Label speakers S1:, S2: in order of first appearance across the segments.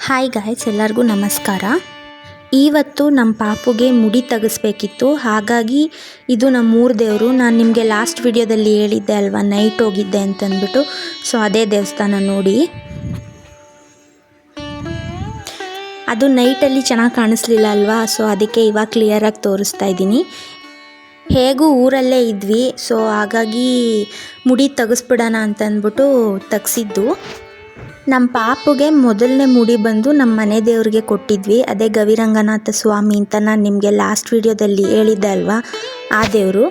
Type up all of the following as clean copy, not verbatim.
S1: Hi guys, ಎಲ್ಲರಿಗೂ ನಮಸ್ಕಾರ. ಇವತ್ತು ನಮ್ಮ ಪಾಪುಗೆ ಮುಡಿ ತೆಗೆಸ್ಬೇಕಿತ್ತು. ಹಾಗಾಗಿ ಇದು ನಮ್ಮ ಊರ ದೇವರು. ನಾನು ನಿಮಗೆ ಲಾಸ್ಟ್ ವಿಡಿಯೋದಲ್ಲಿ ಹೇಳಿದ್ದೆ ಅಲ್ವಾ, ನೈಟ್ ಹೋಗಿದ್ದೆ ಅಂತಂದ್ಬಿಟ್ಟು. ಸೊ ಅದೇ ದೇವಸ್ಥಾನ ನೋಡಿ. ಅದು ನೈಟಲ್ಲಿ ಚೆನ್ನಾಗಿ ಕಾಣಿಸ್ಲಿಲ್ಲ ಅಲ್ವಾ, ಸೊ ಅದಕ್ಕೆ ಇವಾಗ ಕ್ಲಿಯರಾಗಿ ತೋರಿಸ್ತಾ ಇದ್ದೀನಿ. ಹೇಗೂ ಊರಲ್ಲೇ ಇದ್ವಿ, ಸೊ ಹಾಗಾಗಿ ಮುಡಿ ತೆಗೆಸ್ಬಿಡೋಣ ಅಂತಂದ್ಬಿಟ್ಟು ತೆಗ್ಸಿದ್ದು. ನಮ್ಮ ಪಾಪುಗೆ ಮೊದಲನೇ ಮುಡಿ ಬಂದು ನಮ್ಮ ಮನೆ ದೇವ್ರಿಗೆ ಕೊಟ್ಟಿದ್ವಿ. ಅದೇ ಗವಿರಂಗನಾಥ ಸ್ವಾಮಿ ಅಂತ ನಾನು ನಿಮಗೆ ಲಾಸ್ಟ್ ವಿಡಿಯೋದಲ್ಲಿ ಹೇಳಿದ್ದೆ ಅಲ್ವಾ, ಆ ದೇವರು.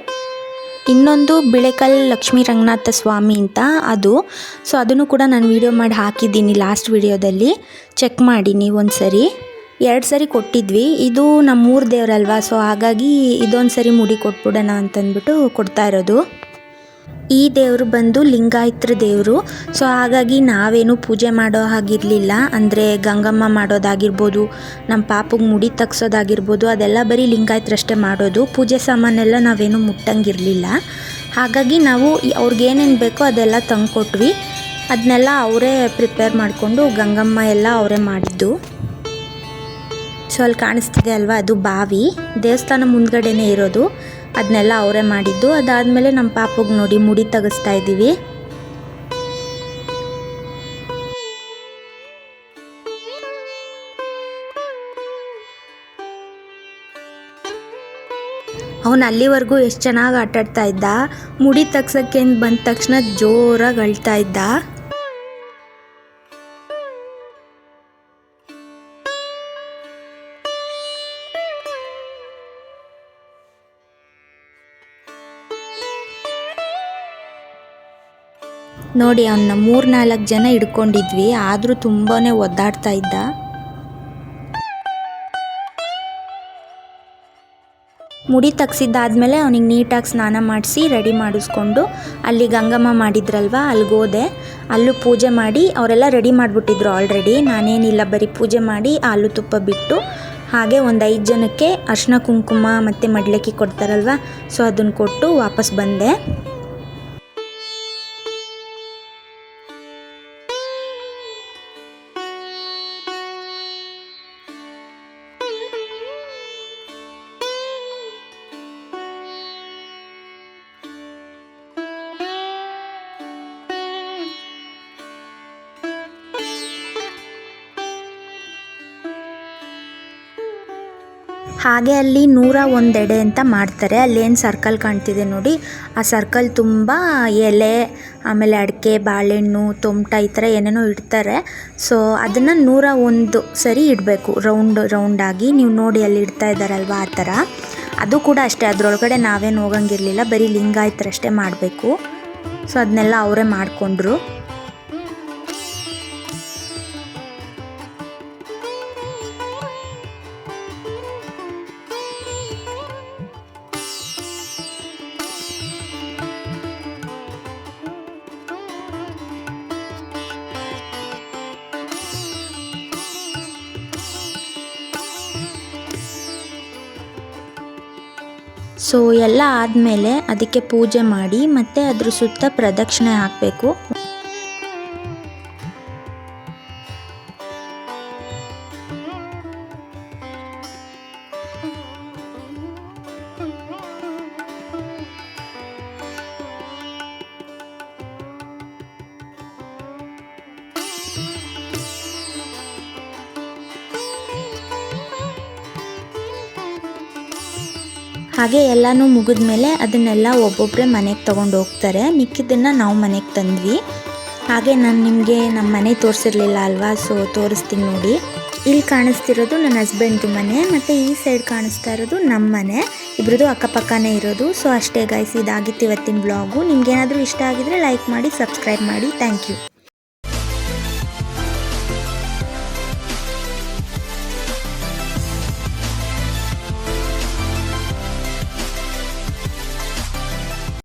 S1: ಇನ್ನೊಂದು ಬಿಳೆಕಲ್ ಲಕ್ಷ್ಮೀ ರಂಗನಾಥ ಸ್ವಾಮಿ ಅಂತ ಅದು. ಸೊ ಅದನ್ನು ಕೂಡ ನಾನು ವಿಡಿಯೋ ಮಾಡಿ ಹಾಕಿದ್ದೀನಿ ಲಾಸ್ಟ್ ವಿಡಿಯೋದಲ್ಲಿ, ಚೆಕ್ ಮಾಡಿ ನೀವು ಒಂದು ಸರಿ. 2 ಸರಿ ಕೊಟ್ಟಿದ್ವಿ. ಇದು ನಮ್ಮೂರ ದೇವರಲ್ವಾ, ಸೊ ಹಾಗಾಗಿ ಇದೊಂದು ಸರಿ ಮುಡಿ ಕೊಟ್ಬಿಡೋಣ ಅಂತಂದ್ಬಿಟ್ಟು ಕೊಡ್ತಾ ಇರೋದು. ಈ ದೇವರು ಬಂದು ಲಿಂಗಾಯತರ ದೇವರು. ಸೊ ಹಾಗಾಗಿ ನಾವೇನು ಪೂಜೆ ಮಾಡೋ ಹಾಗಿರಲಿಲ್ಲ. ಅಂದರೆ ಗಂಗಮ್ಮ ಮಾಡೋದಾಗಿರ್ಬೋದು, ನಮ್ಮ ಪಾಪಗೆ ಮುಡಿ ತೆಗ್ಸೋದಾಗಿರ್ಬೋದು, ಅದೆಲ್ಲ ಬರೀ ಲಿಂಗಾಯತರಷ್ಟೇ ಮಾಡೋದು. ಪೂಜೆ ಸಾಮಾನೆಲ್ಲ ನಾವೇನು ಮುಟ್ಟಂಗಿರಲಿಲ್ಲ. ಹಾಗಾಗಿ ನಾವು ಅವ್ರಿಗೇನೇನು ಬೇಕೋ ಅದೆಲ್ಲ ತಂದುಕೊಟ್ವಿ. ಅದನ್ನೆಲ್ಲ ಅವರೇ ಪ್ರಿಪೇರ್ ಮಾಡಿಕೊಂಡು ಗಂಗಮ್ಮ ಎಲ್ಲ ಅವರೇ ಮಾಡಿದ್ದು. ಸೊ ಅಲ್ಲಿ ಕಾಣಿಸ್ತಿದೆ ಅಲ್ವಾ, ಅದು ಬಾವಿ. ದೇವಸ್ಥಾನ ಮುಂದ್ಗಡೆನೇ ಇರೋದು. ಅದನ್ನೆಲ್ಲ ಅವರೇ ಮಾಡಿದ್ದು. ಅದಾದಮೇಲೆ ನಮ್ಮ ಪಾಪಗೆ ನೋಡಿ ಮುಡಿ ತೆಗೆಸ್ತಾ ಇದ್ದೀವಿ. ಅವನು ಅಲ್ಲಿವರೆಗೂ ಎಷ್ಟು ಚೆನ್ನಾಗಿ ಆಟಾಡ್ತಾ ಇದ್ದ. ಮುಡಿ ತೆಗ್ಸೋಕ್ಕೆ ಬಂದ ತಕ್ಷಣ ಜೋರಾಗಿ ಅಳ್ತಾ ಇದ್ದ. ನೋಡಿ, ಅವನ್ನ 3-4 ಜನ ಹಿಡ್ಕೊಂಡಿದ್ವಿ, ಆದರೂ ತುಂಬಾ ಒದ್ದಾಡ್ತಾ ಇದ್ದ. ಮುಡಿ ತೆಗ್ಸಿದ್ದಾದ್ಮೇಲೆ ಅವನಿಗೆ ನೀಟಾಗಿ ಸ್ನಾನ ಮಾಡಿಸಿ ರೆಡಿ ಮಾಡಿಸ್ಕೊಂಡು ಅಲ್ಲಿ ಗಂಗಮ್ಮ ಮಾಡಿದ್ರಲ್ವ, ಅಲ್ಲಿಗೋದೆ. ಅಲ್ಲೂ ಪೂಜೆ ಮಾಡಿ ಅವರೆಲ್ಲ ರೆಡಿ ಮಾಡಿಬಿಟ್ಟಿದ್ರು ಆಲ್ರೆಡಿ. ನಾನೇನಿಲ್ಲ, ಬರೀ ಪೂಜೆ ಮಾಡಿ ಹಾಲು ತುಪ್ಪ ಬಿಟ್ಟು ಹಾಗೆ ಒಂದು 5 ಜನಕ್ಕೆ ಅರಿಶಿನ ಕುಂಕುಮ ಮತ್ತು ಮಡ್ಲಕ್ಕಿ ಕೊಡ್ತಾರಲ್ವ, ಸೊ ಅದನ್ನು ಕೊಟ್ಟು ವಾಪಸ್ ಬಂದೆ. ಹಾಗೆ ಅಲ್ಲಿ 101 ಎಡೆ ಅಂತ ಮಾಡ್ತಾರೆ. ಅಲ್ಲೇನು ಸರ್ಕಲ್ ಕಾಣ್ತಿದೆ ನೋಡಿ, ಆ ಸರ್ಕಲ್ ತುಂಬ ಎಲೆ, ಆಮೇಲೆ ಅಡಿಕೆ, ಬಾಳೆಹಣ್ಣು, ತೊಮಟ, ಈ ಥರ ಏನೇನೋ ಇಡ್ತಾರೆ. ಸೊ ಅದನ್ನು 101 ಸರಿ ಇಡಬೇಕು, ರೌಂಡಾಗಿ. ನೀವು ನೋಡಿ ಅಲ್ಲಿ ಇಡ್ತಾ ಇದ್ದಾರಲ್ವ, ಆ ಥರ. ಅದು ಕೂಡ ಅಷ್ಟೇ, ಅದರೊಳಗಡೆ ನಾವೇನು ಹೋಗಂಗಿರಲಿಲ್ಲ, ಬರೀ ಲಿಂಗಾಯತರಷ್ಟೇ ಮಾಡಬೇಕು. ಸೊ ಅದನ್ನೆಲ್ಲ ಅವರೇ ಮಾಡಿಕೊಂಡ್ರು. ಸೊ ಎಲ್ಲ ಆದಮೇಲೆ ಅದಕ್ಕೆ ಪೂಜೆ ಮಾಡಿ ಮತ್ತು ಅದ್ರ ಸುತ್ತ ಪ್ರದಕ್ಷಿಣೆ ಹಾಕಬೇಕು. ಹಾಗೆ ಎಲ್ಲನೂ ಮುಗಿದ್ಮೇಲೆ ಅದನ್ನೆಲ್ಲ ಒಬ್ಬೊಬ್ಬರೇ ಮನೆಗೆ ತೊಗೊಂಡು ಹೋಗ್ತಾರೆ. ಮಿಕ್ಕಿದ್ದನ್ನು ನಾವು ಮನೆಗೆ ತಂದ್ವಿ. ಹಾಗೆ ನಾನು ನಿಮಗೆ ನಮ್ಮ ಮನೆ ತೋರಿಸಿರ್ಲಿಲ್ಲ ಅಲ್ವಾ, ಸೊ ತೋರಿಸ್ತೀನಿ ನೋಡಿ. ಇಲ್ಲಿ ಕಾಣಿಸ್ತಿರೋದು ನನ್ನ ಹಸ್ಬೆಂಡ್ದು ಮನೆ, ಮತ್ತು ಈ ಸೈಡ್ ಕಾಣಿಸ್ತಾ ಇರೋದು ನಮ್ಮ ಮನೆ. ಇಬ್ಬರದು ಅಕ್ಕಪಕ್ಕನೇ ಇರೋದು. ಸೊ ಅಷ್ಟೇ ಗೈಸ್, ಇದಾಗಿತ್ತು ಇವತ್ತಿನ ಬ್ಲಾಗು. ನಿಮ್ಗೇನಾದರೂ ಇಷ್ಟ ಆಗಿದರೆ ಲೈಕ್ ಮಾಡಿ, ಸಬ್ಸ್ಕ್ರೈಬ್ ಮಾಡಿ. Thank you.